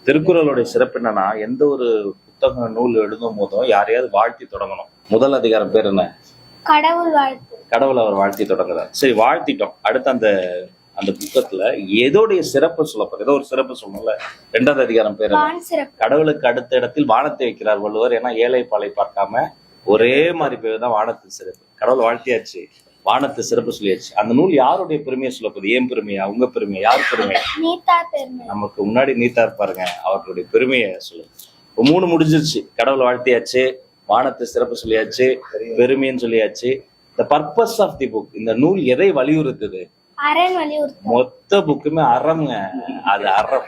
திருக்குறளுடைய சிறப்பு என்னன்னா, எந்த ஒரு புத்தக நூல் எழுதும் போதும் யாரையாவது வாழ்த்தி தொடங்கணும். முதல் அதிகாரம் பேர் என்ன? கடவுள் வாழ்த்து. கடவுள் அவர் வாழ்த்தி தொடங்குறார். சரி, வாழ்த்திட்டோம். அடுத்து அந்த அந்த புத்தகத்துல ஏதோடைய சிறப்பு சொல்லப்போம். ஏதோ ஒரு சிறப்பு சொல்லணும்ல. 2வது அதிகாரம் பேர் என்ன? கடவுளுக்கு அடுத்த இடத்தில் வானத்தை வைக்கிறார் வள்ளுவர். ஏன்னா ஏழை பாலை பார்க்காம ஒரே மாதிரி பேர் தான் வானத்து சிறப்பு. கடவுள் வாழ்த்தியாச்சு, வானத்து சிறப்பு சொல்லியாச்சு. அந்த நூல் யாருடைய பெருமையை சொல்லப்போகுது? ஏன் பெருமையா, உங்க பெருமையா, யார் பெருமை? நமக்கு முன்னாடி நீத்தா இருப்பாருங்க, அவர்களுடைய பெருமையை சொல்லுங்க. 3 முடிஞ்சிருச்சு. கடவுள் வாழ்த்தியாச்சு, வானத்து சிறப்பு சொல்லியாச்சு, பெருமைன்னு சொல்லியாச்சு. The purpose of the book, இந்த நூல் எதை வலியுறுத்துது? மொத்த புக்குமே அறம்ங்க. அது அறம்,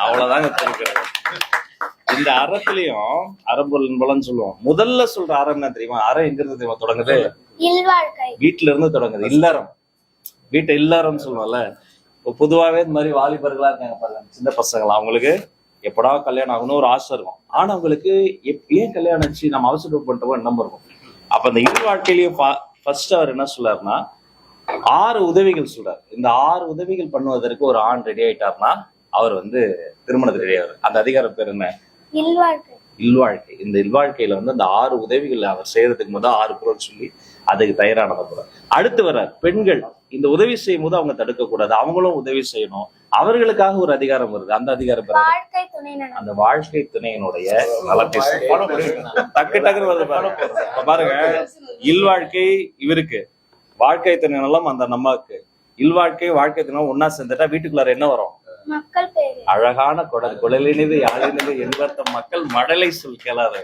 அவ்வளவுதாங்க தெரிகிறது. இந்த அறத்திலையும் அறம்பொருள் பலன்னு சொல்லுவோம். முதல்ல சொல்ற அறம் என்ன தெரியுமா? அறம் எங்க இருந்து தெரியுமா தொடங்குது? வீட்டுல இருந்து தொடங்குது. இல்லறம், வீட்டை இல்லறம் சொல்லுவோம்ல. இப்போ பொதுவாவே இந்த மாதிரி வாலிபர்களா இருக்காங்க பாருங்க, சின்ன பசங்களா, அவங்களுக்கு எப்படா கல்யாணம் ஆகணும்னு ஒரு ஆசை இருக்கும். ஆனா அவங்களுக்கு ஏன் கல்யாணம் ஆச்சு, நம்ம அவசரம் பண்ணிட்டோம் எண்ணம் இருக்கும். அப்ப அந்த வாழ்க்கையிலயும் ஃபர்ஸ்ட் அவர் என்ன சொல்றாருன்னா 6 உதவிகள் சொல்றாரு. இந்த 6 உதவிகள் பண்ணுவதற்கு ஒரு ஆண் ரெடி ஆயிட்டார்னா அவர் திருமணத்துக்கு ரெடி ஆவார். அந்த அதிகாரம் பேர் என்ன? இல்வாழ்க்கை. இந்த இல்வாழ்க்கையில அந்த 6 உதவிகள் அவர் செய்யறதுக்கு முதல் 6 குறள் சொல்லி அதுக்கு தயாரானத போறார். அடுத்து வர்றார் பெண்கள். இந்த உதவி செய்யும் போது அவங்க தடுக்க கூடாது, அவங்களும் உதவி செய்யணும். அவர்களுக்காக ஒரு அதிகாரம் வருது. அந்த அதிகாரம் அந்த வாழ்க்கை துணையினுடைய நலத்தை டக்கு டக்குன்னு வருது பாருங்க. இல்வாழ்க்கை இவருக்கு, வாழ்க்கை துணை நலம் அந்த நம்மக்கு. இல்வாழ்க்கை வாழ்க்கை துணை ஒன்னா சேர்ந்துட்டா வீட்டுக்குள்ளார என்ன வரும்? அழகான குழலினது யாழினது என்பர்த்த மக்கள் மடலை சொல் கேளாத.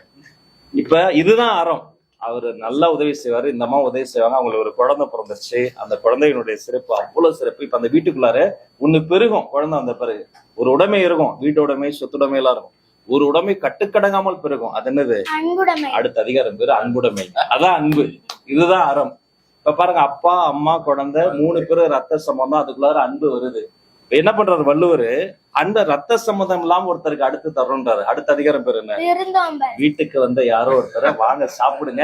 இப்ப இதுதான் அறம். அவரு நல்லா உதவி செய்வாரு, இந்த அம்மா உதவி செய்வாங்க. அவங்களுக்கு ஒரு குழந்தை பிறந்துருச்சு. அந்த குழந்தையினுடைய சிறப்பு அவ்வளவு சிறப்பு. இப்ப அந்த வீட்டுக்குள்ளார ஒண்ணு பெருகும். குழந்தை வந்த பிறகு ஒரு உடைமை இருக்கும், வீட்டு உடைமை, சொத்துடைமை எல்லாம் இருக்கும். ஒரு உடைமை கட்டுக்கடங்காமல் பெருகும். அது என்னது? அடுத்த அதிகாரம் பேரு அன்புடைமை. அதான் அன்பு. இதுதான் அறம். இப்ப பாருங்க, அப்பா அம்மா குழந்தை 3 பேரும் ரத்த சம்பந்தம், அதுக்குள்ளார அன்பு வருது. என்ன பண்றாரு வள்ளுவர்? அந்த ரத்த சம்பந்தம் இல்லாம ஒருத்தருக்கு அடுத்து தர்றோன்றாரு. அடுத்த அதிகாரம் பேர் என்ன? வீட்டுக்கு வந்த யாரோ ஒருத்தரை வாங்க சாப்பிடுங்க,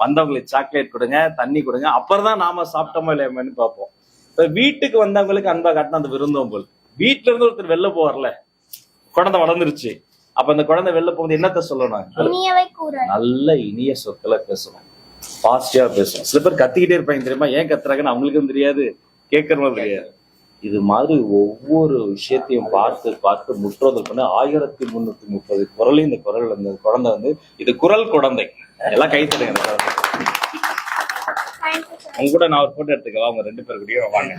வந்தவங்களுக்கு சாக்லேட் கொடுங்க, தண்ணி கொடுங்க, அப்புறம் தான் நாம சாப்பிட்டோமோ இல்லையாமன்னு பார்ப்போம். இப்ப வீட்டுக்கு வந்தவங்களுக்கு அன்பா காட்டினா அந்த விருந்தோம்பல். வீட்டுல இருந்து ஒருத்தர் வெளில போவார்ல, குழந்தை வளர்ந்துருச்சு. அப்ப அந்த குழந்தை வெளில போகுது, என்னத்த சொல்லணும்? நல்ல இனிய சொற்களை பேசணும், பாசிட்டிவா பேசணும். சில பேர் கத்திக்கிட்டே இருப்பாங்க தெரியுமா? ஏன் கத்துறாங்கன்னு அவங்களுக்கும் தெரியாது, கேட்கறவங்க தெரியாது. இது மாதிரி ஒவ்வொரு விஷயத்தையும் பார்த்து பார்த்து முற்றோதல் பண்ண 1330 குரலையும் இந்த குரல் அந்த குழந்தை இது குரல் குழந்தை. எல்லாம் கை தருங்க. உங்க கூட நான் ஒரு போட்டோ எடுத்துக்கவா? அவங்க 2 பேர் கூடயும் வாங்க.